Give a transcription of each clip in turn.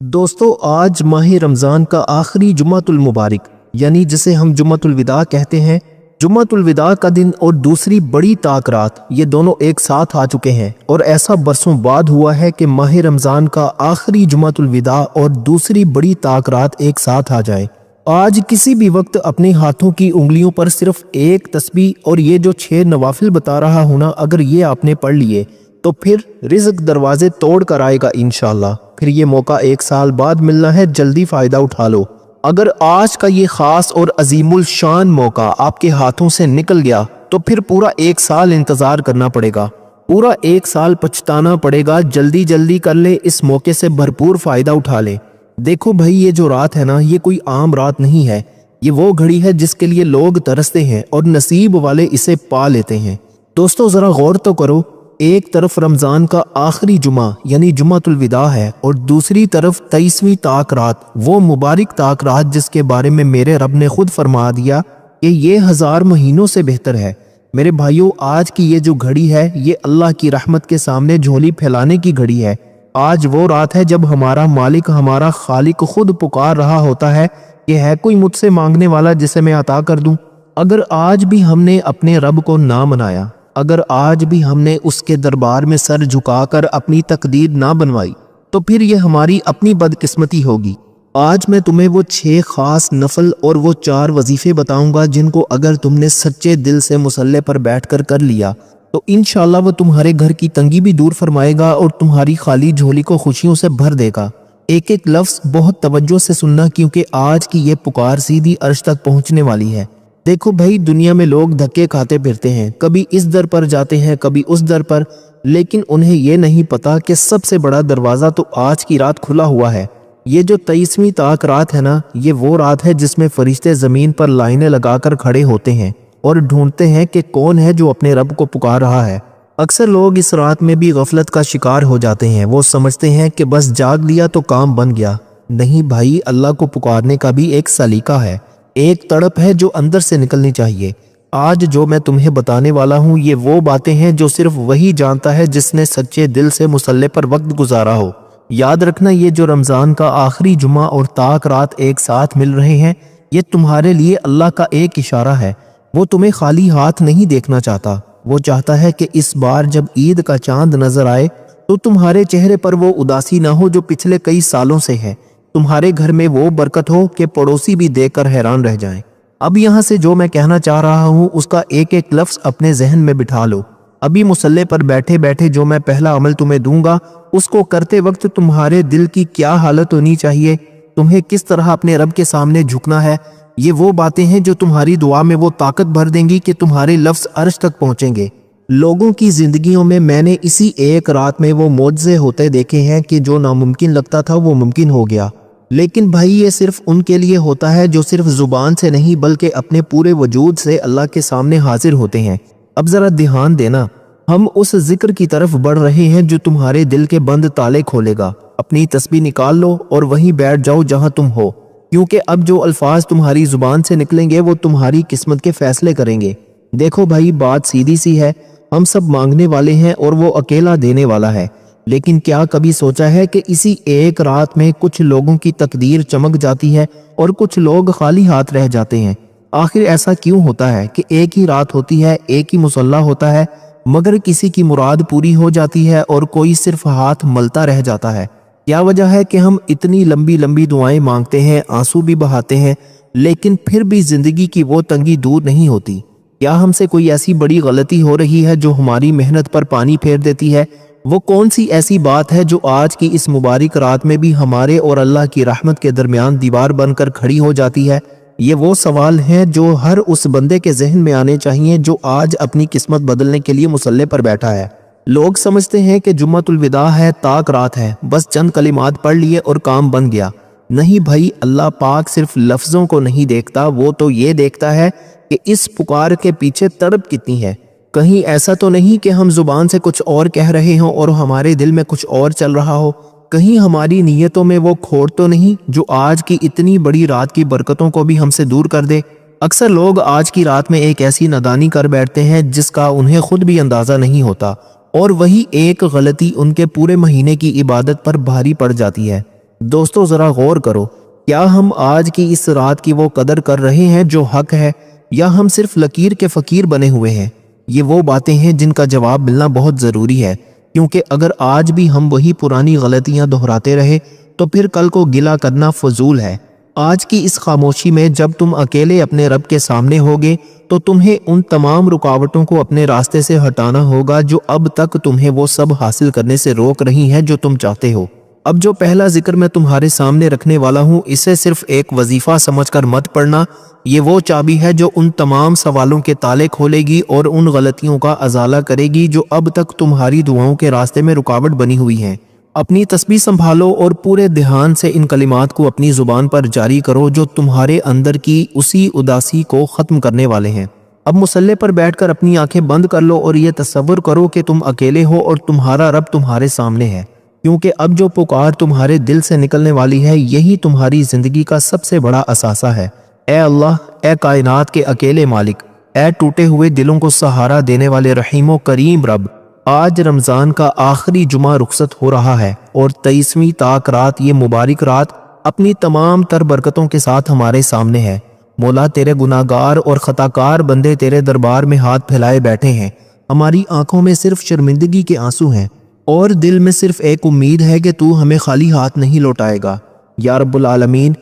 دوستو آج ماہ رمضان کا آخری جمعۃ المبارک یعنی جسے ہم جمعۃ الوداع کہتے ہیں، جمعۃ الوداع کا دن اور دوسری بڑی طاق رات یہ دونوں ایک ساتھ آ چکے ہیں، اور ایسا برسوں بعد ہوا ہے کہ ماہ رمضان کا آخری جمعۃ الوداع اور دوسری بڑی طاق رات ایک ساتھ آ جائے۔ آج کسی بھی وقت اپنے ہاتھوں کی انگلیوں پر صرف ایک تسبیح اور یہ جو 6 نوافل بتا رہا ہوں نا، اگر یہ آپ نے پڑھ لیے تو پھر رزق دروازے توڑ کر آئے گا انشاءاللہ۔ پھر یہ موقع 1 سال بعد ملنا ہے، جلدی فائدہ اٹھا لو۔ اگر آج کا یہ خاص اور عظیم الشان موقع آپ کے ہاتھوں سے نکل گیا تو پھر پورا 1 سال انتظار کرنا پڑے گا، پورا 1 سال پچھتانا پڑے گا۔ جلدی جلدی کر لے، اس موقع سے بھرپور فائدہ اٹھا لے۔ دیکھو بھائی، یہ جو رات ہے نا، یہ کوئی عام رات نہیں ہے، یہ وہ گھڑی ہے جس کے لیے لوگ ترستے ہیں اور نصیب والے اسے پا لیتے ہیں۔ دوستو ذرا غور تو کرو، ایک طرف رمضان کا آخری جمعہ یعنی جمعۃ الوداع ہے، اور دوسری طرف 23ویں طاق رات، وہ مبارک طاق رات جس کے بارے میں میرے رب نے خود فرما دیا کہ یہ 1000 مہینوں سے بہتر ہے۔ میرے بھائیوں، آج کی یہ جو گھڑی ہے، یہ اللہ کی رحمت کے سامنے جھولی پھیلانے کی گھڑی ہے۔ آج وہ رات ہے جب ہمارا مالک، ہمارا خالق خود پکار رہا ہوتا ہے کہ ہے کوئی مجھ سے مانگنے والا جسے میں عطا کر دوں۔ اگر آج بھی ہم نے اپنے رب کو نہ منایا، اگر آج بھی ہم نے اس کے دربار میں سر جھکا کر اپنی تقدیر نہ بنوائی، تو پھر یہ ہماری اپنی بدقسمتی ہوگی۔ آج میں تمہیں وہ 6 خاص نفل اور وہ 4 وظیفے بتاؤں گا جن کو اگر تم نے سچے دل سے مصلے پر بیٹھ کر لیا تو انشاءاللہ وہ تمہارے گھر کی تنگی بھی دور فرمائے گا اور تمہاری خالی جھولی کو خوشیوں سے بھر دے گا۔ ایک ایک لفظ بہت توجہ سے سننا، کیونکہ آج کی یہ پکار سیدھی عرش تک پہنچنے والی ہے۔ دیکھو بھائی، دنیا میں لوگ دھکے کھاتے پھرتے ہیں، کبھی اس در پر جاتے ہیں، کبھی اس در پر، لیکن انہیں یہ نہیں پتا کہ سب سے بڑا دروازہ تو آج کی رات کھلا ہوا ہے۔ یہ جو 23ویں طاق رات ہے نا، یہ وہ رات ہے جس میں فرشتے زمین پر لائنیں لگا کر کھڑے ہوتے ہیں اور ڈھونڈتے ہیں کہ کون ہے جو اپنے رب کو پکار رہا ہے۔ اکثر لوگ اس رات میں بھی غفلت کا شکار ہو جاتے ہیں، وہ سمجھتے ہیں کہ بس جاگ لیا تو کام بن گیا۔ نہیں بھائی، اللہ کو پکارنے کا بھی ایک سلیقہ ہے، ایک تڑپ ہے جو اندر سے نکلنی چاہیے۔ آج جو میں تمہیں بتانے والا ہوں، یہ وہ باتیں ہیں جو صرف وہی جانتا ہے جس نے سچے دل سے مصلے پر وقت گزارا ہو۔ یاد رکھنا، یہ جو رمضان کا آخری جمعہ اور طاق رات ایک ساتھ مل رہے ہیں، یہ تمہارے لیے اللہ کا ایک اشارہ ہے۔ وہ تمہیں خالی ہاتھ نہیں دیکھنا چاہتا، وہ چاہتا ہے کہ اس بار جب عید کا چاند نظر آئے تو تمہارے چہرے پر وہ اداسی نہ ہو جو پچھلے کئی سالوں سے ہے، تمہارے گھر میں وہ برکت ہو کہ پڑوسی بھی دیکھ کر حیران رہ جائیں۔ اب یہاں سے جو میں کہنا چاہ رہا ہوں، اس کا ایک ایک لفظ اپنے ذہن میں بٹھا لو۔ ابھی مصلے پر بیٹھے بیٹھے جو میں پہلا عمل تمہیں دوں گا، اس کو کرتے وقت تمہارے دل کی کیا حالت ہونی چاہیے، تمہیں کس طرح اپنے رب کے سامنے جھکنا ہے، یہ وہ باتیں ہیں جو تمہاری دعا میں وہ طاقت بھر دیں گی کہ تمہارے لفظ عرش تک پہنچیں گے۔ لوگوں کی زندگیوں میں نے اسی ایک رات میں وہ معجزے ہوتے دیکھے ہیں کہ جو ناممکن لگتا تھا وہ ممکن ہو گیا۔ لیکن بھائی، یہ صرف ان کے لیے ہوتا ہے جو صرف زبان سے نہیں بلکہ اپنے پورے وجود سے اللہ کے سامنے حاضر ہوتے ہیں۔ اب ذرا دھیان دینا، ہم اس ذکر کی طرف بڑھ رہے ہیں جو تمہارے دل کے بند تالے کھولے گا۔ اپنی تسبیح نکال لو اور وہیں بیٹھ جاؤ جہاں تم ہو، کیونکہ اب جو الفاظ تمہاری زبان سے نکلیں گے وہ تمہاری قسمت کے فیصلے کریں گے۔ دیکھو بھائی، بات سیدھی سی ہے، ہم سب مانگنے والے ہیں اور وہ اکیلا دینے والا ہے، لیکن کیا کبھی سوچا ہے کہ اسی ایک رات میں کچھ لوگوں کی تقدیر چمک جاتی ہے اور کچھ لوگ خالی ہاتھ رہ جاتے ہیں؟ آخر ایسا کیوں ہوتا ہے کہ ایک ہی رات ہوتی ہے، ایک ہی مصلی ہوتا ہے، مگر کسی کی مراد پوری ہو جاتی ہے اور کوئی صرف ہاتھ ملتا رہ جاتا ہے؟ کیا وجہ ہے کہ ہم اتنی لمبی لمبی دعائیں مانگتے ہیں، آنسو بھی بہاتے ہیں، لیکن پھر بھی زندگی کی وہ تنگی دور نہیں ہوتی؟ کیا ہم سے کوئی ایسی بڑی غلطی ہو رہی ہے جو ہماری محنت پر پانی پھیر دیتی ہے؟ وہ کون سی ایسی بات ہے جو آج کی اس مبارک رات میں بھی ہمارے اور اللہ کی رحمت کے درمیان دیوار بن کر کھڑی ہو جاتی ہے؟ یہ وہ سوال ہیں جو ہر اس بندے کے ذہن میں آنے چاہیے جو آج اپنی قسمت بدلنے کے لیے مصلے پر بیٹھا ہے۔ لوگ سمجھتے ہیں کہ جمعۃ الوداع ہے، طاق رات ہے، بس چند کلمات پڑھ لیے اور کام بن گیا۔ نہیں بھائی، اللہ پاک صرف لفظوں کو نہیں دیکھتا، وہ تو یہ دیکھتا ہے کہ اس پکار کے پیچھے تڑپ کتنی ہے۔ کہیں ایسا تو نہیں کہ ہم زبان سے کچھ اور کہہ رہے ہوں اور ہمارے دل میں کچھ اور چل رہا ہو؟ کہیں ہماری نیتوں میں وہ کھوٹ تو نہیں جو آج کی اتنی بڑی رات کی برکتوں کو بھی ہم سے دور کر دے؟ اکثر لوگ آج کی رات میں ایک ایسی نادانی کر بیٹھتے ہیں جس کا انہیں خود بھی اندازہ نہیں ہوتا، اور وہی ایک غلطی ان کے پورے مہینے کی عبادت پر بھاری پڑ جاتی ہے۔ دوستو ذرا غور کرو، کیا ہم آج کی اس رات کی وہ قدر کر رہے ہیں جو حق ہے، یا ہم صرف لکیر کے فقیر بنے ہوئے ہیں؟ یہ وہ باتیں ہیں جن کا جواب ملنا بہت ضروری ہے، کیونکہ اگر آج بھی ہم وہی پرانی غلطیاں دہراتے رہے تو پھر کل کو گلہ کرنا فضول ہے۔ آج کی اس خاموشی میں جب تم اکیلے اپنے رب کے سامنے ہوگے تو تمہیں ان تمام رکاوٹوں کو اپنے راستے سے ہٹانا ہوگا جو اب تک تمہیں وہ سب حاصل کرنے سے روک رہی ہیں جو تم چاہتے ہو۔ اب جو پہلا ذکر میں تمہارے سامنے رکھنے والا ہوں، اسے صرف ایک وظیفہ سمجھ کر مت پڑھنا۔ یہ وہ چابی ہے جو ان تمام سوالوں کے تالے کھولے گی اور ان غلطیوں کا ازالہ کرے گی جو اب تک تمہاری دعاؤں کے راستے میں رکاوٹ بنی ہوئی ہیں۔ اپنی تسبیح سنبھالو اور پورے دھیان سے ان کلمات کو اپنی زبان پر جاری کرو جو تمہارے اندر کی اسی اداسی کو ختم کرنے والے ہیں۔ اب مصلی پر بیٹھ کر اپنی آنکھیں بند کر لو اور یہ تصور کرو کہ تم اکیلے ہو اور تمہارا رب تمہارے سامنے ہے، کیونکہ اب جو پکار تمہارے دل سے نکلنے والی ہے یہی تمہاری زندگی کا سب سے بڑا اثاثہ ہے۔ اے اللہ، اے کائنات کے اکیلے مالک، اے ٹوٹے ہوئے دلوں کو سہارا دینے والے رحیم و کریم رب، آج رمضان کا آخری جمعہ رخصت ہو رہا ہے اور 23ویں طاق رات، یہ مبارک رات اپنی تمام تر برکتوں کے ساتھ ہمارے سامنے ہے۔ مولا، تیرے گناہگار اور خطاکار بندے تیرے دربار میں ہاتھ پھیلائے بیٹھے ہیں۔ ہماری آنکھوں میں صرف شرمندگی کے آنسو ہیں اور دل میں صرف ایک امید ہے کہ تو ہمیں خالی ہاتھ نہیں لوٹائے گا۔ یا رب العالمین،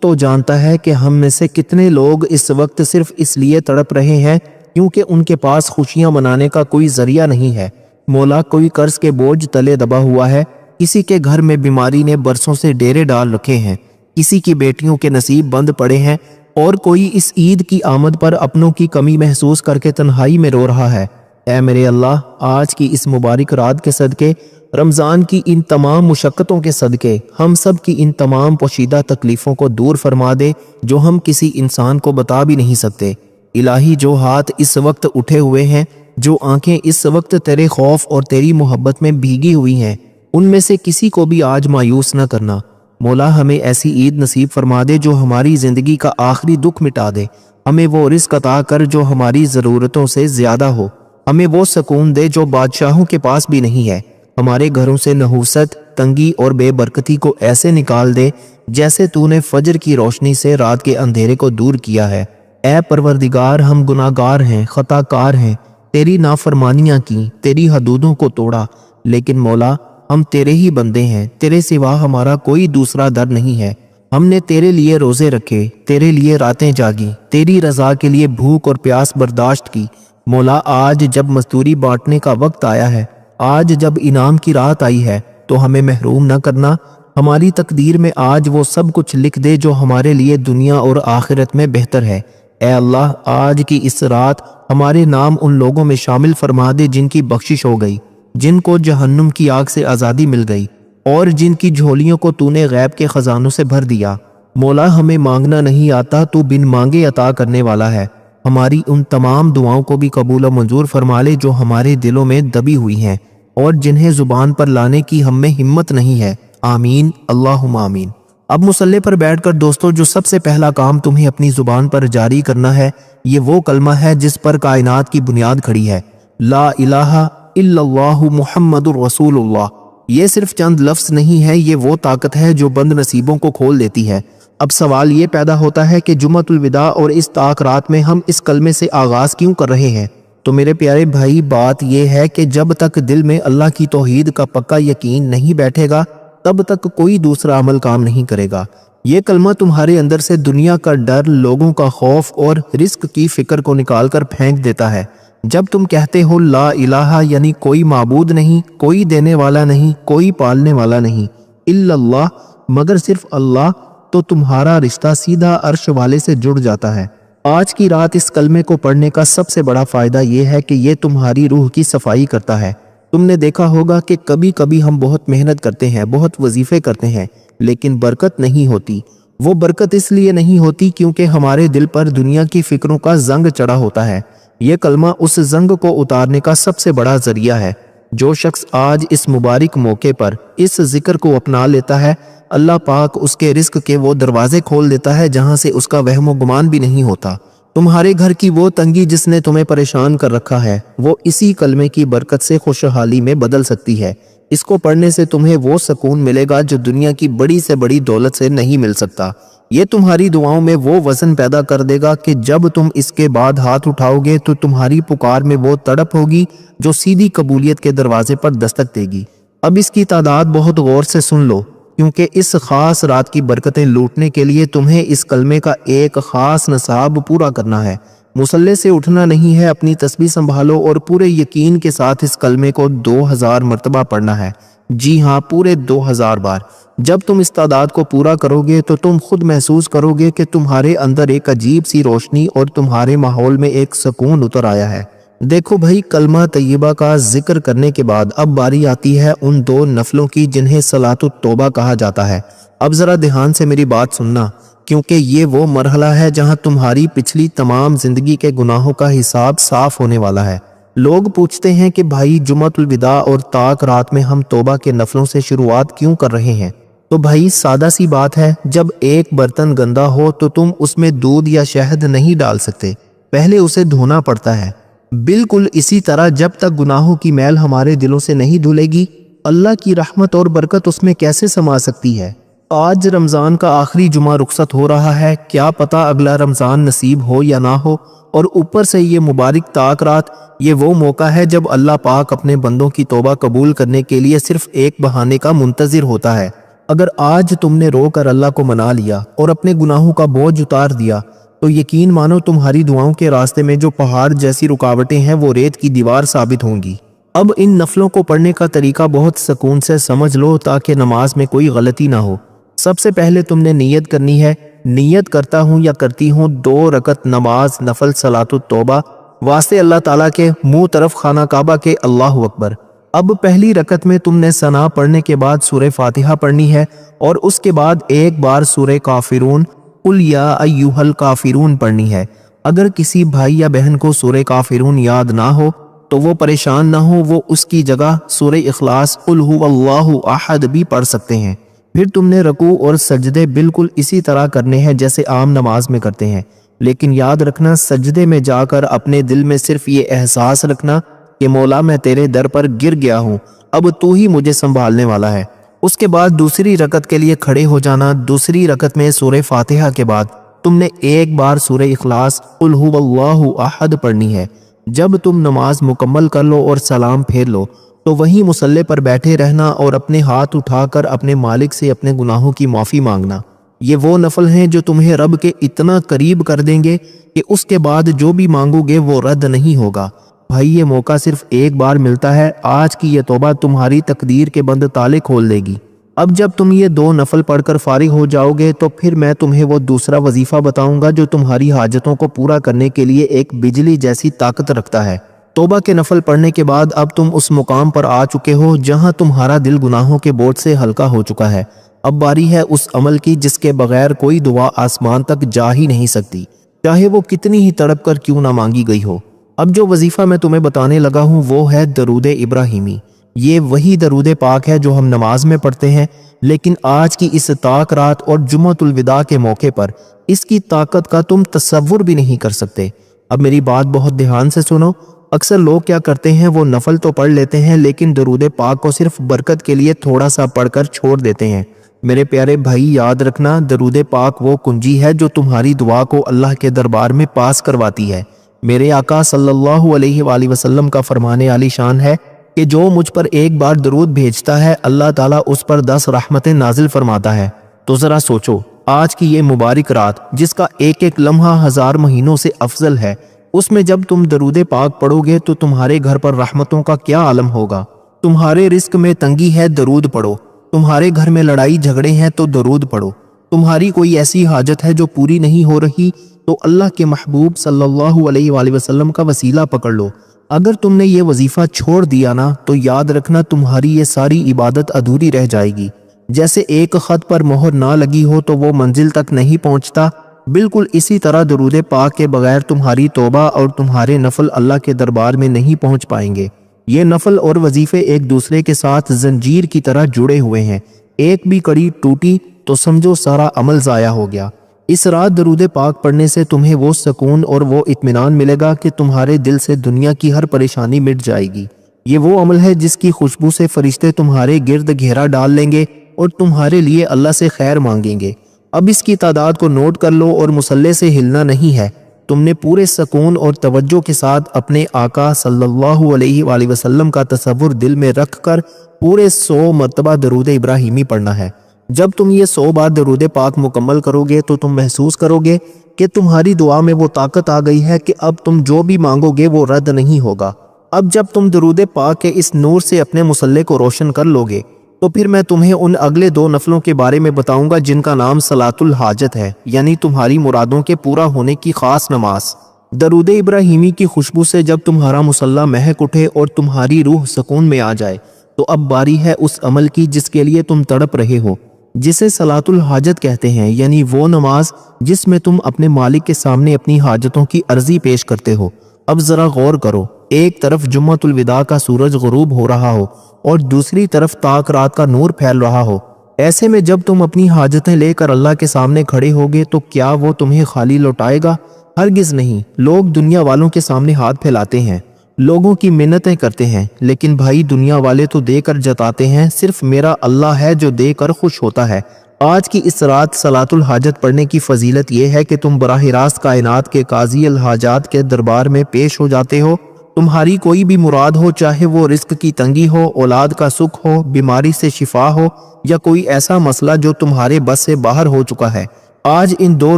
تو جانتا ہے کہ ہم میں سے کتنے لوگ اس وقت صرف اس لیے تڑپ رہے ہیں کیونکہ ان کے پاس خوشیاں منانے کا کوئی ذریعہ نہیں ہے۔ مولا، کوئی قرض کے بوجھ تلے دبا ہوا ہے، کسی کے گھر میں بیماری نے برسوں سے ڈیرے ڈال رکھے ہیں، کسی کی بیٹیوں کے نصیب بند پڑے ہیں اور کوئی اس عید کی آمد پر اپنوں کی کمی محسوس کر کے تنہائی میں رو رہا ہے۔ اے میرے اللہ، آج کی اس مبارک رات کے صدقے، رمضان کی ان تمام مشقتوں کے صدقے، ہم سب کی ان تمام پوشیدہ تکلیفوں کو دور فرما دے جو ہم کسی انسان کو بتا بھی نہیں سکتے۔ الہی، جو ہاتھ اس وقت اٹھے ہوئے ہیں، جو آنکھیں اس وقت تیرے خوف اور تیری محبت میں بھیگی ہوئی ہیں، ان میں سے کسی کو بھی آج مایوس نہ کرنا۔ مولا، ہمیں ایسی عید نصیب فرما دے جو ہماری زندگی کا آخری دکھ مٹا دے، ہمیں وہ رزق عطا کر جو ہماری ضرورتوں سے زیادہ ہو، ہمیں وہ سکون دے جو بادشاہوں کے پاس بھی نہیں ہے، ہمارے گھروں سے نحوست، تنگی اور بے برکتی کو ایسے نکال دے جیسے تو نے فجر کی روشنی سے رات کے اندھیرے کو دور کیا ہے۔ اے پروردگار، ہم گناہگار ہیں، خطا کار ہیں، تیری نافرمانیاں کی، تیری حدودوں کو توڑا، لیکن مولا، ہم تیرے ہی بندے ہیں، تیرے سوا ہمارا کوئی دوسرا در نہیں ہے۔ ہم نے تیرے لیے روزے رکھے، تیرے لیے راتیں جاگی، تیری رضا کے لیے بھوک اور پیاس برداشت کی۔ مولا، آج جب مزدوری بانٹنے کا وقت آیا ہے، آج جب انعام کی رات آئی ہے، تو ہمیں محروم نہ کرنا۔ ہماری تقدیر میں آج وہ سب کچھ لکھ دے جو ہمارے لیے دنیا اور آخرت میں بہتر ہے۔ اے اللہ، آج کی اس رات ہمارے نام ان لوگوں میں شامل فرما دے جن کی بخشش ہو گئی، جن کو جہنم کی آگ سے آزادی مل گئی اور جن کی جھولیوں کو تو نے غیب کے خزانوں سے بھر دیا۔ مولا، ہمیں مانگنا نہیں آتا، تو بن مانگے عطا کرنے والا ہے۔ ہماری ان تمام دعاؤں کو بھی قبول و منظور فرما لے جو ہمارے دلوں میں دبی ہوئی ہیں اور جنہیں زبان پر لانے کی ہم میں ہمت نہیں ہے۔ آمین، اللہم آمین۔ اب مصلی پر بیٹھ کر دوستو، جو سب سے پہلا کام تمہیں اپنی زبان پر جاری کرنا ہے، یہ وہ کلمہ ہے جس پر کائنات کی بنیاد کھڑی ہے، لا الہ الا اللہ محمد الرسول اللہ۔ یہ صرف چند لفظ نہیں ہے، یہ وہ طاقت ہے جو بند نصیبوں کو کھول دیتی ہے۔ اب سوال یہ پیدا ہوتا ہے کہ جمعۃ الوداع اور اس طاق رات میں ہم اس کلمے سے آغاز کیوں کر رہے ہیں؟ تو میرے پیارے بھائی، بات یہ ہے کہ جب تک دل میں اللہ کی توحید کا پکا یقین نہیں بیٹھے گا، تب تک کوئی دوسرا عمل کام نہیں کرے گا۔ یہ کلمہ تمہارے اندر سے دنیا کا ڈر، لوگوں کا خوف اور رزق کی فکر کو نکال کر پھینک دیتا ہے۔ جب تم کہتے ہو لا الہ، یعنی کوئی معبود نہیں، کوئی دینے والا نہیں، کوئی پالنے والا نہیں، الا اللہ، مگر صرف اللہ، تو تمہارا رشتہ سیدھا عرش والے سے جڑ جاتا ہے۔ آج کی رات اس کلمے کو پڑھنے کا سب سے بڑا فائدہ یہ ہے کہ یہ تمہاری روح کی صفائی کرتا ہے۔ تم نے دیکھا ہوگا کہ کبھی کبھی ہم بہت محنت کرتے ہیں، بہت وظیفے کرتے ہیں، لیکن برکت نہیں ہوتی۔ وہ برکت اس لیے نہیں ہوتی کیونکہ ہمارے دل پر دنیا کی فکروں کا زنگ چڑھا ہوتا ہے۔ یہ کلمہ اس زنگ کو اتارنے کا سب سے بڑا ذریعہ ہے۔ جو شخص آج اس مبارک موقع پر اس ذکر کو اپنا لیتا ہے، اللہ پاک اس کے رزق کے وہ دروازے کھول دیتا ہے جہاں سے اس کا وہم و گمان بھی نہیں ہوتا۔ تمہارے گھر کی وہ تنگی جس نے تمہیں پریشان کر رکھا ہے، وہ اسی کلمے کی برکت سے خوشحالی میں بدل سکتی ہے۔ اس کو پڑھنے سے تمہیں وہ سکون ملے گا جو دنیا کی بڑی سے بڑی دولت سے نہیں مل سکتا۔ یہ تمہاری دعاؤں میں وہ وزن پیدا کر دے گا کہ جب تم اس کے بعد ہاتھ اٹھاؤ گے تو تمہاری پکار میں وہ تڑپ ہوگی جو سیدھی قبولیت کے دروازے پر دستک دے گی۔ اب اس کی تعداد بہت غور سے سن لو، کیونکہ اس خاص رات کی برکتیں لوٹنے کے لیے تمہیں اس کلمے کا ایک خاص نصاب پورا کرنا ہے۔ مصلے سے اٹھنا نہیں ہے، اپنی تسبیح سنبھالو اور پورے یقین کے ساتھ اس کلمے کو 2000 مرتبہ پڑھنا ہے۔ جی ہاں، پورے 2000 بار۔ جب تم اس تعداد کو پورا کرو گے تو تم خود محسوس کرو گے کہ تمہارے اندر ایک عجیب سی روشنی اور تمہارے ماحول میں ایک سکون اتر آیا ہے۔ دیکھو بھائی، کلمہ طیبہ کا ذکر کرنے کے بعد اب باری آتی ہے ان 2 نفلوں کی جنہیں صلاۃ التوبہ کہا جاتا ہے۔ اب ذرا دھیان سے میری بات سننا، کیونکہ یہ وہ مرحلہ ہے جہاں تمہاری پچھلی تمام زندگی کے گناہوں کا حساب صاف ہونے والا ہے۔ لوگ پوچھتے ہیں کہ بھائی جمعۃ الوداع اور طاق رات میں ہم توبہ کے نفلوں سے شروعات کیوں کر رہے ہیں؟ تو بھائی سادہ سی بات ہے، جب ایک برتن گندا ہو تو تم اس میں دودھ یا شہد نہیں ڈال سکتے، پہلے اسے دھونا پڑتا ہے۔ بالکل اسی طرح جب تک گناہوں کی میل ہمارے دلوں سے نہیں دھلے گی، اللہ کی رحمت اور برکت اس میں کیسے سما سکتی ہے؟ آج رمضان کا آخری جمعہ رخصت ہو رہا ہے، کیا پتہ اگلا رمضان نصیب ہو یا نہ ہو، اور اوپر سے یہ مبارک طاق رات، یہ وہ موقع ہے جب اللہ پاک اپنے بندوں کی توبہ قبول کرنے کے لیے صرف ایک بہانے کا منتظر ہوتا ہے۔ اگر آج تم نے رو کر اللہ کو منا لیا اور اپنے گناہوں کا بوجھ اتار دیا تو یقین مانو تمہاری دعاؤں کے راستے میں جو پہاڑ جیسی رکاوٹیں ہیں وہ ریت کی دیوار ثابت ہوں گی۔ اب ان نفلوں کو پڑھنے کا طریقہ بہت سکون سے سمجھ لو تاکہ نماز میں کوئی غلطی نہ ہو۔ سب سے پہلے تم نے نیت کرنی ہے، نیت کرتا ہوں یا کرتی ہوں 2 رکعت نماز نفل صلاۃ التوبہ واسطے اللہ تعالیٰ کے منہ طرف خانہ کعبہ کے، اللہ اکبر۔ اب پہلی رکعت میں تم نے ثنا پڑھنے کے بعد سورہ فاتحہ پڑھنی ہے اور اس کے بعد ایک بار سورہ کافرون قل یا ایھا الکافرون پڑھنی ہے۔ اگر کسی بھائی یا بہن کو سورہ کافرون یاد نہ ہو تو وہ پریشان نہ ہو، وہ اس کی جگہ سورہ اخلاص قل ھو اللہ احد بھی پڑھ سکتے ہیں۔ پھر تم نے رکوع اور سجدے بالکل اسی طرح کرنے ہیں جیسے عام نماز میں کرتے ہیں، لیکن یاد رکھنا سجدے میں جا کر اپنے دل میں صرف یہ احساس رکھنا کہ مولا میں تیرے در پر گر گیا ہوں، اب تو ہی مجھے سنبھالنے والا ہے۔ اس کے بعد دوسری رکعت کے لیے کھڑے ہو جانا۔ دوسری رکعت میں سورہ فاتحہ کے بعد تم نے ایک بار سورہ اخلاص قل ھو اللہ احد پڑھنی ہے۔ جب تم نماز مکمل کر لو اور سلام پھیر لو تو وہیں مصلی پر بیٹھے رہنا اور اپنے ہاتھ اٹھا کر اپنے مالک سے اپنے گناہوں کی معافی مانگنا۔ یہ وہ نفل ہیں جو تمہیں رب کے اتنا قریب کر دیں گے کہ اس کے بعد جو بھی مانگو گے وہ رد نہیں ہوگا۔ بھائی یہ موقع صرف ایک بار ملتا ہے، آج کی یہ توبہ تمہاری تقدیر کے بند تالے کھول دے گی۔ اب جب تم یہ 2 نفل پڑھ کر فارغ ہو جاؤ گے تو پھر میں تمہیں وہ دوسرا وظیفہ بتاؤں گا جو تمہاری حاجتوں کو پورا کرنے کے لیے ایک بجلی جیسی طاقت رکھتا ہے۔ توبہ کے نفل پڑھنے کے بعد اب تم اس مقام پر آ چکے ہو جہاں تمہارا دل گناہوں کے بوجھ سے ہلکا ہو چکا ہے۔ اب باری ہے اس عمل کی جس کے بغیر کوئی دعا آسمان تک جا ہی نہیں سکتی، چاہے وہ کتنی ہی تڑپ کر کیوں نہ مانگی گئی ہو۔ اب جو وظیفہ میں تمہیں بتانے لگا ہوں وہ ہے درود ابراہیمی۔ یہ وہی درود پاک ہے جو ہم نماز میں پڑھتے ہیں، لیکن آج کی اس طاق رات اور جمعۃ الوداع کے موقع پر اس کی طاقت کا تم تصور بھی نہیں کر سکتے۔ اب میری بات بہت دھیان سے سنو۔ اکثر لوگ کیا کرتے ہیں، وہ نفل تو پڑھ لیتے ہیں لیکن درود پاک کو صرف برکت کے لیے تھوڑا سا پڑھ کر چھوڑ دیتے ہیں۔ میرے پیارے بھائی یاد رکھنا، درود پاک وہ کنجی ہے جو تمہاری دعا کو اللہ کے دربار میں پاس کرواتی ہے۔ میرے آقا صلی اللہ علیہ وآلہ وسلم کا فرمان عالی شان ہے کہ جو مجھ پر ایک بار درود بھیجتا ہے اللہ تعالیٰ اس پر 10 رحمتیں نازل فرماتا ہے۔ تو ذرا سوچو، آج کی یہ مبارک رات جس کا ایک ایک لمحہ 1000 مہینوں سے افضل ہے، اس میں جب تم درود پاک پڑھو گے تو تمہارے گھر پر رحمتوں کا کیا عالم ہوگا۔ تمہارے رزق میں تنگی ہے، درود پڑھو۔ تمہارے گھر میں لڑائی جھگڑے ہیں تو درود پڑھو۔ تمہاری کوئی ایسی حاجت ہے جو پوری نہیں ہو رہی تو اللہ کے محبوب صلی اللہ علیہ وآلہ وسلم کا وسیلہ پکڑ لو۔ اگر تم نے یہ وظیفہ چھوڑ دیا نا تو یاد رکھنا تمہاری یہ ساری عبادت ادھوری رہ جائے گی۔ جیسے ایک خط پر مہر نہ لگی ہو تو وہ منزل تک نہیں پہنچتا، بالکل اسی طرح درود پاک کے بغیر تمہاری توبہ اور تمہارے نفل اللہ کے دربار میں نہیں پہنچ پائیں گے۔ یہ نفل اور وظیفے ایک دوسرے کے ساتھ زنجیر کی طرح جڑے ہوئے ہیں، ایک بھی کڑی ٹوٹی تو سمجھو سارا عمل ضائع ہو گیا۔ اس رات درود پاک پڑھنے سے تمہیں وہ سکون اور وہ اطمینان ملے گا کہ تمہارے دل سے دنیا کی ہر پریشانی مٹ جائے گی۔ یہ وہ عمل ہے جس کی خوشبو سے فرشتے تمہارے گرد گھیرا ڈال لیں گے اور تمہارے لیے اللہ سے خیر مانگیں گے۔ اب اس کی تعداد کو نوٹ کر لو اور مصلے سے ہلنا نہیں ہے۔ تم نے پورے سکون اور توجہ کے ساتھ اپنے آقا صلی اللہ علیہ وآلہ وسلم کا تصور دل میں رکھ کر پورے 100 مرتبہ درود ابراہیمی پڑھنا ہے۔ جب تم یہ 100 بار درود پاک مکمل کرو گے تو تم محسوس کرو گے کہ تمہاری دعا میں وہ طاقت آ گئی ہے کہ اب تم جو بھی مانگو گے وہ رد نہیں ہوگا۔ اب جب تم درود پاک کے اس نور سے اپنے مصلے کو روشن کر لو گے تو پھر میں تمہیں ان اگلے 2 نفلوں کے بارے میں بتاؤں گا جن کا نام صلاۃ الحاجت ہے، یعنی تمہاری مرادوں کے پورا ہونے کی خاص نماز۔ درود ابراہیمی کی خوشبو سے جب تمہارا مصلی مہک اٹھے اور تمہاری روح سکون میں آ جائے تو اب باری ہے اس عمل کی جس کے لیے تم تڑپ رہے ہو، جسے صلاۃ الحاجت کہتے ہیں، یعنی وہ نماز جس میں تم اپنے مالک کے سامنے اپنی حاجتوں کی عرضی پیش کرتے ہو۔ اب ذرا غور کرو، ایک طرف جمعۃ الوداع کا سورج غروب ہو رہا ہو اور دوسری طرف تاک رات کا نور پھیل رہا ہو، ایسے میں جب تم اپنی حاجتیں لے کر اللہ کے سامنے کھڑے ہوگے تو کیا وہ تمہیں خالی لوٹائے گا؟ ہرگز نہیں۔ لوگ دنیا والوں کے سامنے ہاتھ پھیلاتے ہیں، لوگوں کی منتیں کرتے ہیں، لیکن بھائی دنیا والے تو دے کر جتاتے ہیں، صرف میرا اللہ ہے جو دے کر خوش ہوتا ہے۔ آج کی اس رات صلاۃ الحاجت پڑھنے کی فضیلت یہ ہے کہ تم براہ راست کائنات کے قاضی الحاجات کے دربار میں پیش ہو جاتے ہو۔ تمہاری کوئی بھی مراد ہو، چاہے وہ رزق کی تنگی ہو، اولاد کا سکھ ہو، بیماری سے شفا ہو یا کوئی ایسا مسئلہ جو تمہارے بس سے باہر ہو چکا ہے، آج ان 2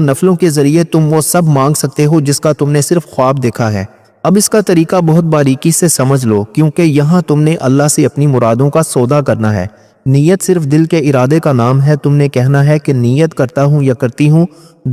نفلوں کے ذریعے تم وہ سب مانگ سکتے ہو جس کا تم نے صرف خواب دیکھا ہے۔ اب اس کا طریقہ بہت باریکی سے سمجھ لو، کیونکہ یہاں تم نے اللہ سے اپنی مرادوں کا سودا کرنا ہے۔ نیت صرف دل کے ارادے کا نام ہے۔ تم نے کہنا ہے کہ نیت کرتا ہوں یا کرتی ہوں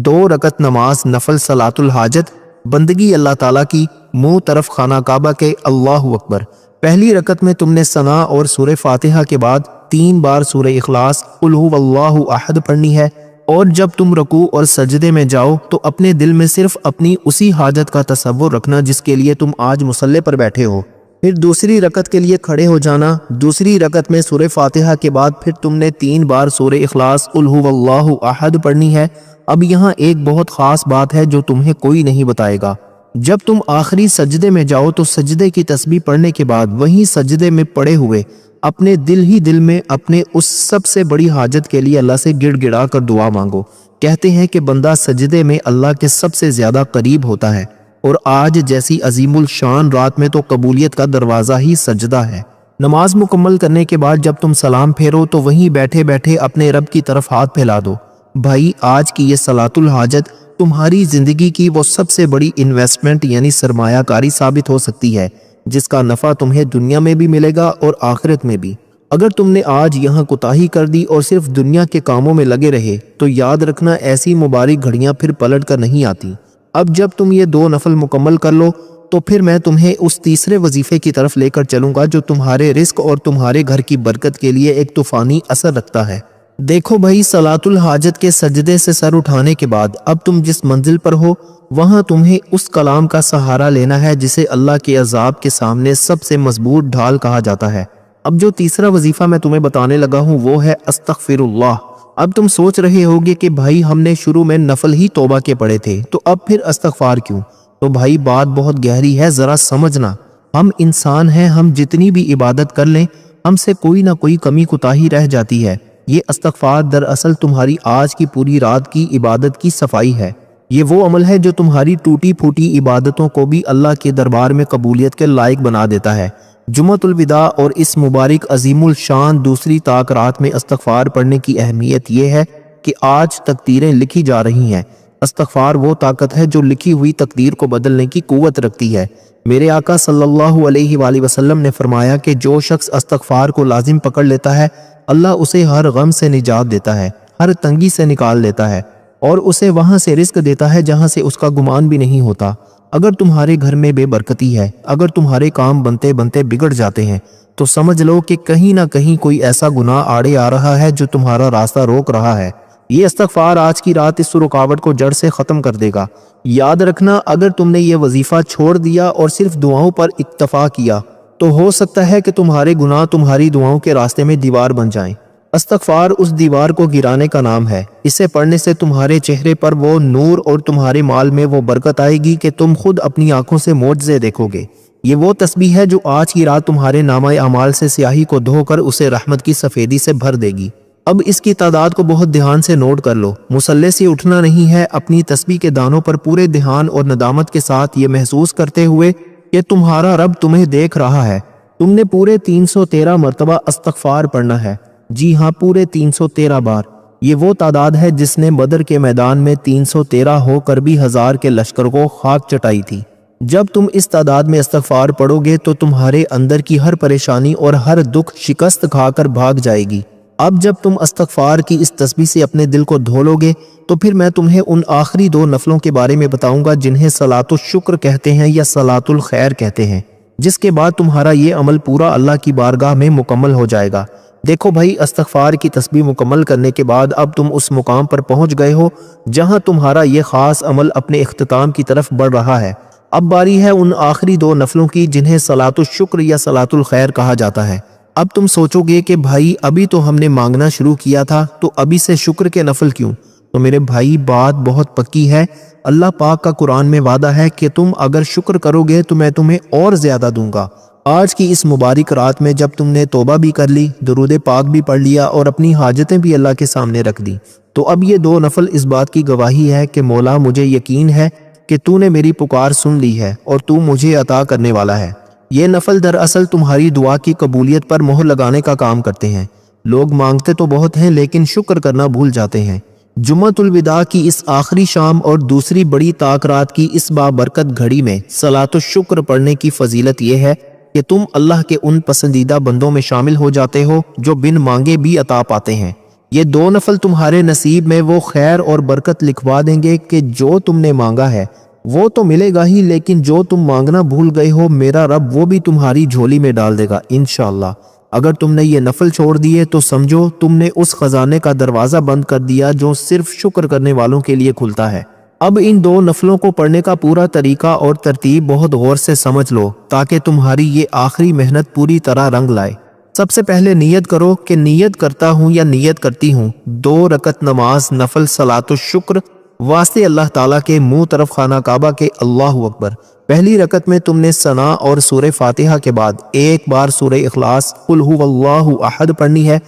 2 رکعت نماز نفل صلاۃ الحاجت، بندگی اللہ تعالیٰ کی، منہ طرف خانہ کعبہ کے، اللہ اکبر۔ پہلی رکعت میں تم نے ثنا اور سورہ فاتحہ کے بعد 3 بار سورہ اخلاص، قل هو اللہ احد پڑھنی ہے، اور جب تم رکوع اور سجدے میں جاؤ تو اپنے دل میں صرف اپنی اسی حاجت کا تصور رکھنا جس کے لیے تم آج مصلی پر بیٹھے ہو۔ پھر دوسری رکعت کے لیے کھڑے ہو جانا۔ دوسری رکعت میں سورہ فاتحہ کے بعد پھر تم نے 3 بار سورہ اخلاص، قل هو اللہ احد پڑھنی ہے۔ اب یہاں ایک بہت خاص بات ہے جو تمہیں کوئی نہیں بتائے گا۔ جب تم آخری سجدے میں جاؤ تو سجدے کی تسبیح پڑھنے کے بعد وہیں سجدے میں پڑے ہوئے اپنے دل ہی دل میں اپنے اس سب سے بڑی حاجت کے لیے اللہ سے گڑ گڑا کر دعا مانگو۔ کہتے ہیں کہ بندہ سجدے میں اللہ کے سب سے زیادہ قریب ہوتا ہے، اور آج جیسی عظیم الشان رات میں تو قبولیت کا دروازہ ہی سجدہ ہے۔ نماز مکمل کرنے کے بعد جب تم سلام پھیرو تو وہیں بیٹھے بیٹھے اپنے رب کی طرف ہاتھ پھیلا دو۔ بھائی آج کی یہ صلاۃ الحاجت تمہاری زندگی کی وہ سب سے بڑی انویسٹمنٹ یعنی سرمایہ کاری ثابت ہو سکتی ہے، جس کا نفع تمہیں دنیا میں بھی ملے گا اور آخرت میں بھی۔ اگر تم نے آج یہاں کوتاہی کر دی اور صرف دنیا کے کاموں میں لگے رہے تو یاد رکھنا ایسی مبارک گھڑیاں پھر پلٹ کر نہیں آتی۔ اب جب تم یہ 2 نفل مکمل کر لو تو پھر میں تمہیں اس تیسرے وظیفے کی طرف لے کر چلوں گا جو تمہارے رزق اور تمہارے گھر کی برکت کے لیے ایک طوفانی اثر رکھتا ہے۔ دیکھو بھائی، صلاۃ الحاجت کے سجدے سے سر اٹھانے کے بعد اب تم جس منزل پر ہو وہاں تمہیں اس کلام کا سہارا لینا ہے جسے اللہ کے عذاب کے سامنے سب سے مضبوط ڈھال کہا جاتا ہے۔ اب جو تیسرا وظیفہ میں تمہیں بتانے لگا ہوں وہ ہے استغفر اللہ۔ اب تم سوچ رہے ہوگے کہ بھائی ہم نے شروع میں نفل ہی توبہ کے پڑھے تھے تو اب پھر استغفار کیوں؟ تو بھائی بات بہت گہری ہے، ذرا سمجھنا۔ ہم انسان ہیں، ہم جتنی بھی عبادت کر لیں ہم سے کوئی نہ کوئی کمی کوتاہی رہ جاتی ہے۔ یہ استغفار دراصل تمہاری آج کی پوری رات کی عبادت کی صفائی ہے۔ یہ وہ عمل ہے جو تمہاری ٹوٹی پھوٹی عبادتوں کو بھی اللہ کے دربار میں قبولیت کے لائق بنا دیتا ہے۔ جمعۃ الوداع اور اس مبارک عظیم الشان دوسری طاق رات میں استغفار پڑھنے کی اہمیت یہ ہے کہ آج تقدیریں لکھی جا رہی ہیں۔ استغفار وہ طاقت ہے جو لکھی ہوئی تقدیر کو بدلنے کی قوت رکھتی ہے۔ میرے آقا صلی اللہ علیہ وآلہ وسلم نے فرمایا کہ جو شخص استغفار کو لازم پکڑ لیتا ہے اللہ اسے ہر غم سے نجات دیتا ہے، ہر تنگی سے نکال دیتا ہے اور اسے وہاں سے رزق دیتا ہے جہاں سے اس کا گمان بھی نہیں ہوتا۔ اگر تمہارے گھر میں بے برکتی ہے، اگر تمہارے کام بنتے بنتے بگڑ جاتے ہیں تو سمجھ لو کہ کہیں نہ کہیں کوئی ایسا گناہ آڑے آ رہا ہے جو تمہارا راستہ روک رہا ہے۔ یہ استغفار آج کی رات اس رکاوٹ کو جڑ سے ختم کر دے گا۔ یاد رکھنا، اگر تم نے یہ وظیفہ چھوڑ دیا اور صرف دعاؤں پر اکتفا کیا تو ہو سکتا ہے کہ تمہارے گناہ تمہاری دعاؤں کے راستے میں دیوار بن جائیں۔ استغفار اس دیوار کو گرانے کا نام ہے۔ اسے پڑھنے سے تمہارے چہرے پر وہ نور اور تمہارے مال میں وہ برکت آئے گی کہ تم خود اپنی آنکھوں سے معجزے دیکھو گے۔ یہ وہ تسبیح ہے جو آج کی رات تمہارے نامہ اعمال سے سیاہی کو دھو کر اسے رحمت کی سفیدی سے بھر دے گی۔ اب اس کی تعداد کو بہت دھیان سے نوٹ کر لو۔ مصلی سے اٹھنا نہیں ہے، اپنی تسبیح کے دانوں پر پورے دھیان اور ندامت کے ساتھ یہ محسوس کرتے ہوئے کہ تمہارا رب تمہیں دیکھ رہا ہے۔ تم نے پورے 313 مرتبہ استغفار پڑھنا ہے۔ جی ہاں، پورے 313 بار۔ یہ وہ تعداد ہے جس نے بدر کے میدان میں 313 ہو کر بھی 1000 کے لشکر کو خاک چٹائی تھی۔ جب تم اس تعداد میں استغفار پڑھو گے تو تمہارے اندر کی ہر پریشانی اور ہر دکھ شکست کھا کر بھاگ جائے گی۔ اب جب تم استغفار کی اس تسبیح سے اپنے دل کو دھو لو گے تو پھر میں تمہیں ان آخری 2 نفلوں کے بارے میں بتاؤں گا جنہیں صلاۃ الشکر کہتے ہیں یا صلاۃ الخیر کہتے ہیں، جس کے بعد تمہارا یہ عمل پورا اللہ کی بارگاہ میں مکمل ہو جائے گا۔ دیکھو بھائی، استغفار کی تسبیح مکمل کرنے کے بعد اب تم اس مقام پر پہنچ گئے ہو جہاں تمہارا یہ خاص عمل اپنے اختتام کی طرف بڑھ رہا ہے۔ اب باری ہے ان آخری 2 نفلوں کی جنہیں صلاۃ الشکر یا صلاۃ الخیر کہا جاتا ہے۔ اب تم سوچو گے کہ بھائی ابھی تو ہم نے مانگنا شروع کیا تھا، تو ابھی سے شکر کے نفل کیوں؟ تو میرے بھائی، بات بہت پکی ہے۔ اللہ پاک کا قرآن میں وعدہ ہے کہ تم اگر شکر کرو گے تو میں تمہیں اور زیادہ دوں گا۔ آج کی اس مبارک رات میں جب تم نے توبہ بھی کر لی، درود پاک بھی پڑھ لیا اور اپنی حاجتیں بھی اللہ کے سامنے رکھ دی، تو اب یہ 2 نفل اس بات کی گواہی ہے کہ مولا مجھے یقین ہے کہ تو نے میری پکار سن لی ہے اور تو مجھے عطا کرنے والا ہے۔ یہ نفل دراصل تمہاری دعا کی قبولیت پر مہر لگانے کا کام کرتے ہیں۔ لوگ مانگتے تو بہت ہیں لیکن شکر کرنا بھول جاتے ہیں۔ جمعۃ الوداع کی اس آخری شام اور دوسری بڑی طاق رات کی اس بابرکت گھڑی میں صلاۃ الشکر پڑھنے کی فضیلت یہ ہے کہ تم اللہ کے ان پسندیدہ بندوں میں شامل ہو جاتے ہو جو بن مانگے بھی عطا پاتے ہیں۔ یہ 2 نفل تمہارے نصیب میں وہ خیر اور برکت لکھوا دیں گے کہ جو تم نے مانگا ہے وہ تو ملے گا ہی، لیکن جو تم مانگنا بھول گئے ہو میرا رب وہ بھی تمہاری جھولی میں ڈال دے گا انشاءاللہ۔ اگر تم نے یہ نفل چھوڑ دیے تو سمجھو تم نے اس خزانے کا دروازہ بند کر دیا جو صرف شکر کرنے والوں کے لیے کھلتا ہے۔ اب ان 2 نفلوں کو پڑھنے کا پورا طریقہ اور ترتیب بہت غور سے سمجھ لو تاکہ تمہاری یہ آخری محنت پوری طرح رنگ لائے۔ سب سے پہلے نیت کرو کہ نیت کرتا ہوں یا نیت کرتی ہوں 2 رکعت نماز نفل صلاۃ الشکر واسطے اللہ تعالیٰ کے منہ طرف خانہ کعبہ کے اللہ اکبر۔ پہلی رکعت میں تم نے ثنا اور سورہ فاتحہ کے بعد ایک بار سورہ اخلاص قل هو اللہ احد پڑھنی ہے۔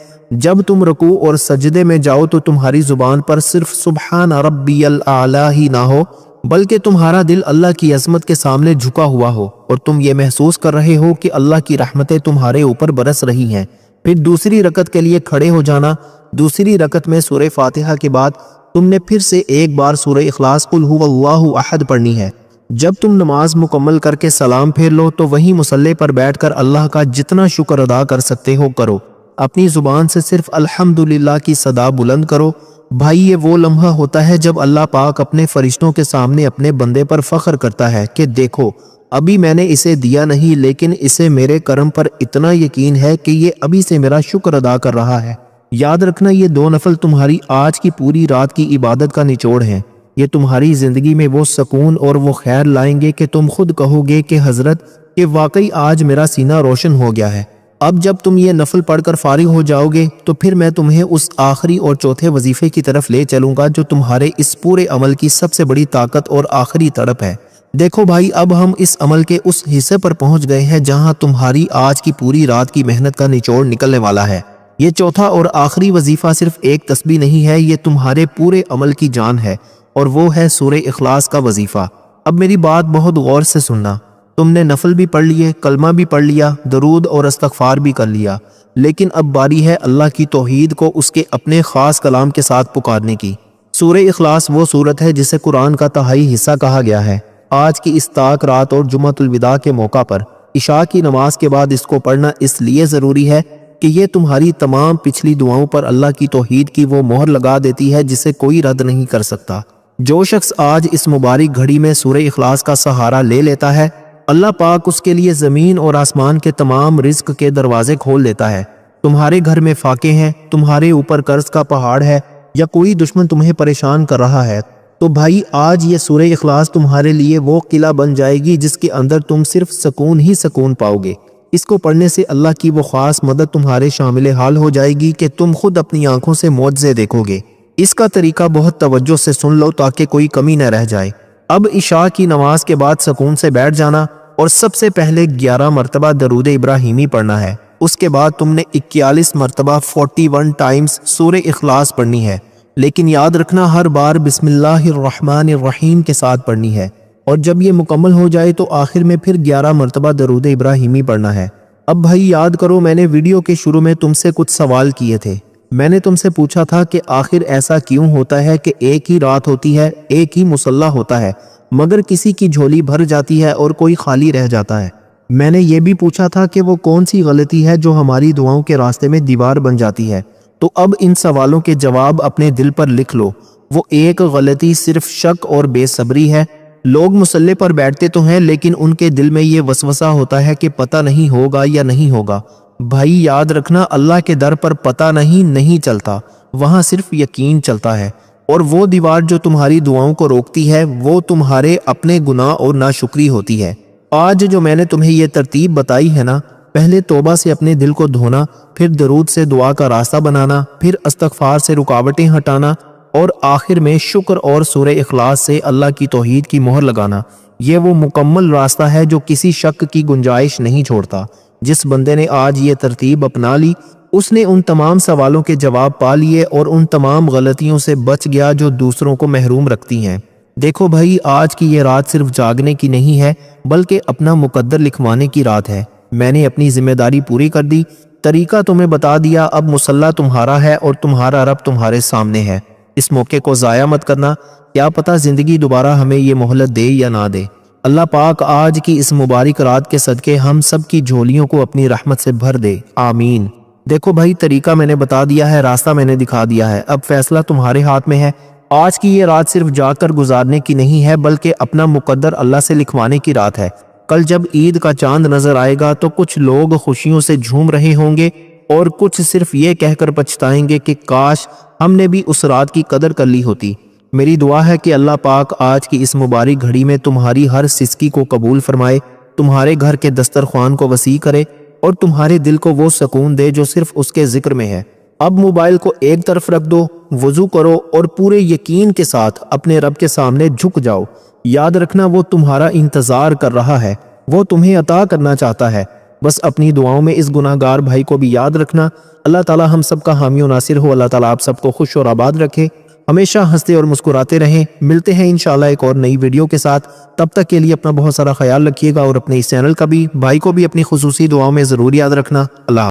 جب تم رکوع اور سجدے میں جاؤ تو تمہاری زبان پر صرف سبحان ربی الاعلیٰ ہی نہ ہو بلکہ تمہارا دل اللہ کی عظمت کے سامنے جھکا ہوا ہو اور تم یہ محسوس کر رہے ہو کہ اللہ کی رحمتیں تمہارے اوپر برس رہی ہیں۔ پھر دوسری رکعت کے لیے کھڑے ہو جانا۔ دوسری رکعت میں سورہ فاتحہ کے بعد تم نے پھر سے ایک بار سورہ اخلاص قل هو اللہ احد پڑھنی ہے۔ جب تم نماز مکمل کر کے سلام پھیر لو تو وہیں مصلی پر بیٹھ کر اللہ کا جتنا شکر ادا کر سکتے ہو کرو۔ اپنی زبان سے صرف الحمدللہ کی صدا بلند کرو۔ بھائی، یہ وہ لمحہ ہوتا ہے جب اللہ پاک اپنے فرشتوں کے سامنے اپنے بندے پر فخر کرتا ہے کہ دیکھو ابھی میں نے اسے دیا نہیں لیکن اسے میرے کرم پر اتنا یقین ہے کہ یہ ابھی سے میرا شکر ادا کر رہا ہے۔ یاد رکھنا، یہ 2 نفل تمہاری آج کی پوری رات کی عبادت کا نچوڑ ہیں۔ یہ تمہاری زندگی میں وہ سکون اور وہ خیر لائیں گے کہ تم خود کہو گے کہ حضرت کہ واقعی آج میرا سینہ روشن ہو گیا ہے۔ اب جب تم یہ نفل پڑھ کر فارغ ہو جاؤ گے تو پھر میں تمہیں اس آخری اور چوتھے وظیفے کی طرف لے چلوں گا جو تمہارے اس پورے عمل کی سب سے بڑی طاقت اور آخری تڑپ ہے۔ دیکھو بھائی، اب ہم اس عمل کے اس حصے پر پہنچ گئے ہیں جہاں تمہاری آج کی پوری رات کی محنت کا نچوڑ نکلنے والا ہے۔ یہ چوتھا اور آخری وظیفہ صرف ایک تسبیح نہیں ہے، یہ تمہارے پورے عمل کی جان ہے اور وہ ہے سورہ اخلاص کا وظیفہ۔ اب میری بات بہت غور سے سننا۔ تم نے نفل بھی پڑھ لیے، کلمہ بھی پڑھ لیا، درود اور استغفار بھی کر لیا، لیکن اب باری ہے اللہ کی توحید کو اس کے اپنے خاص کلام کے ساتھ پکارنے کی۔ سورہ اخلاص وہ سورت ہے جسے قرآن کا تہائی حصہ کہا گیا ہے۔ آج کی اس طاق رات اور جمعۃ الوداع کے موقع پر عشاء کی نماز کے بعد اس کو پڑھنا اس لیے ضروری ہے کہ یہ تمہاری تمام پچھلی دعاؤں پر اللہ کی توحید کی وہ مہر لگا دیتی ہے جسے کوئی رد نہیں کر سکتا۔ جو شخص آج اس مبارک گھڑی میں سورہ اخلاص کا سہارا لے لیتا ہے، اللہ پاک اس کے لیے زمین اور آسمان کے تمام رزق کے دروازے کھول دیتا ہے۔ تمہارے گھر میں فاقے ہیں، تمہارے اوپر قرض کا پہاڑ ہے یا کوئی دشمن تمہیں پریشان کر رہا ہے، تو بھائی آج یہ سورہ اخلاص تمہارے لیے وہ قلعہ بن جائے گی جس کے اندر تم صرف سکون ہی سکون پاؤ گے۔ اس کو پڑھنے سے اللہ کی وہ خاص مدد تمہارے شامل حال ہو جائے گی کہ تم خود اپنی آنکھوں سے معجزے دیکھو گے۔ اس کا طریقہ بہت توجہ سے سن لو تاکہ کوئی کمی نہ رہ جائے۔ اب عشاء کی نماز کے بعد سکون سے بیٹھ جانا، اور سب سے پہلے 11 مرتبہ درود ابراہیمی پڑھنا ہے۔ اس کے بعد تم نے 41 مرتبہ 41 ٹائمز سورہ اخلاص پڑھنی ہے، لیکن یاد رکھنا ہر بار بسم اللہ الرحمن الرحیم کے ساتھ پڑھنی ہے، اور جب یہ مکمل ہو جائے تو آخر میں پھر 11 مرتبہ درود ابراہیمی پڑھنا ہے۔ اب بھائی یاد کرو، میں نے ویڈیو کے شروع میں تم سے کچھ سوال کیے تھے۔ میں نے تم سے پوچھا تھا کہ آخر ایسا کیوں ہوتا ہے کہ ایک ہی رات ہوتی ہے، ایک ہی مصلی ہوتا ہے، مگر کسی کی جھولی بھر جاتی ہے اور کوئی خالی رہ جاتا ہے۔ میں نے یہ بھی پوچھا تھا کہ وہ کون سی غلطی ہے جو ہماری دعاؤں کے راستے میں دیوار بن جاتی ہے۔ تو اب ان سوالوں کے جواب اپنے دل پر لکھ لو۔ وہ ایک غلطی صرف شک اور بے صبری ہے۔ لوگ مصلی پر بیٹھتے تو ہیں، لیکن ان کے دل میں یہ وسوسہ ہوتا ہے کہ پتہ نہیں ہوگا یا نہیں ہوگا۔ بھائی یاد رکھنا، اللہ کے در پر پتہ نہیں چلتا، وہاں صرف یقین چلتا ہے، اور وہ دیوار جو تمہاری دعاؤں کو روکتی ہے وہ تمہارے اپنے گناہ اور ناشکری ہوتی ہے۔ آج جو میں نے تمہیں یہ ترتیب بتائی ہے نا، پہلے توبہ سے اپنے دل کو دھونا، پھر درود سے دعا کا راستہ بنانا، پھر استغفار سے رکاوٹیں ہٹانا، اور آخر میں شکر اور سورہ اخلاص سے اللہ کی توحید کی مہر لگانا، یہ وہ مکمل راستہ ہے جو کسی شک کی گنجائش نہیں چھوڑتا۔ جس بندے نے آج یہ ترتیب اپنا لی، اس نے ان تمام سوالوں کے جواب پا لیے اور ان تمام غلطیوں سے بچ گیا جو دوسروں کو محروم رکھتی ہیں۔ دیکھو بھائی، آج کی یہ رات صرف جاگنے کی نہیں ہے، بلکہ اپنا مقدر لکھوانے کی رات ہے۔ میں نے اپنی ذمہ داری پوری کر دی، طریقہ تمہیں بتا دیا، اب مصلی تمہارا ہے اور تمہارا رب تمہارے سامنے ہے۔ اس موقع کو ضائع مت کرنا، کیا پتہ زندگی دوبارہ ہمیں یہ مہلت دے یا نہ دے۔ اللہ پاک آج کی اس مبارک رات کے صدقے ہم سب کی جھولیوں کو اپنی رحمت سے بھر دے، آمین۔ دیکھو بھائی، طریقہ میں نے بتا دیا ہے، راستہ میں نے دکھا دیا ہے، اب فیصلہ تمہارے ہاتھ میں ہے۔ آج کی یہ رات صرف جا کر گزارنے کی نہیں ہے، بلکہ اپنا مقدر اللہ سے لکھوانے کی رات ہے۔ کل جب عید کا چاند نظر آئے گا تو کچھ لوگ خوشیوں سے جھوم رہے ہوں گے اور کچھ صرف یہ کہہ کر پچھتائیں گے کہ کاش ہم نے بھی اس رات کی قدر کر لی ہوتی۔ میری دعا ہے کہ اللہ پاک آج کی اس مبارک گھڑی میں تمہاری ہر سسکی کو قبول فرمائے، تمہارے گھر کے دسترخوان کو وسیع کرے اور تمہارے دل کو وہ سکون دے جو صرف اس کے ذکر میں ہے۔ اب موبائل کو ایک طرف رکھ دو، وضو کرو اور پورے یقین کے ساتھ اپنے رب کے سامنے جھک جاؤ۔ یاد رکھنا، وہ تمہارا انتظار کر رہا ہے، وہ تمہیں عطا کرنا چاہتا ہے۔ بس اپنی دعاؤں میں اس گناہ گار بھائی کو بھی یاد رکھنا۔ اللہ تعالی ہم سب کا حامی و ناصر ہو۔ اللہ تعالی آپ سب کو خوش اور آباد رکھے، ہمیشہ ہنستے اور مسکراتے رہیں۔ ملتے ہیں انشاءاللہ ایک اور نئی ویڈیو کے ساتھ، تب تک کے لیے اپنا بہت سارا خیال رکھیے گا، اور اپنے اس چینل کا بھی، بھائی کو بھی اپنی خصوصی دعاؤں میں ضرور یاد رکھنا۔ اللہ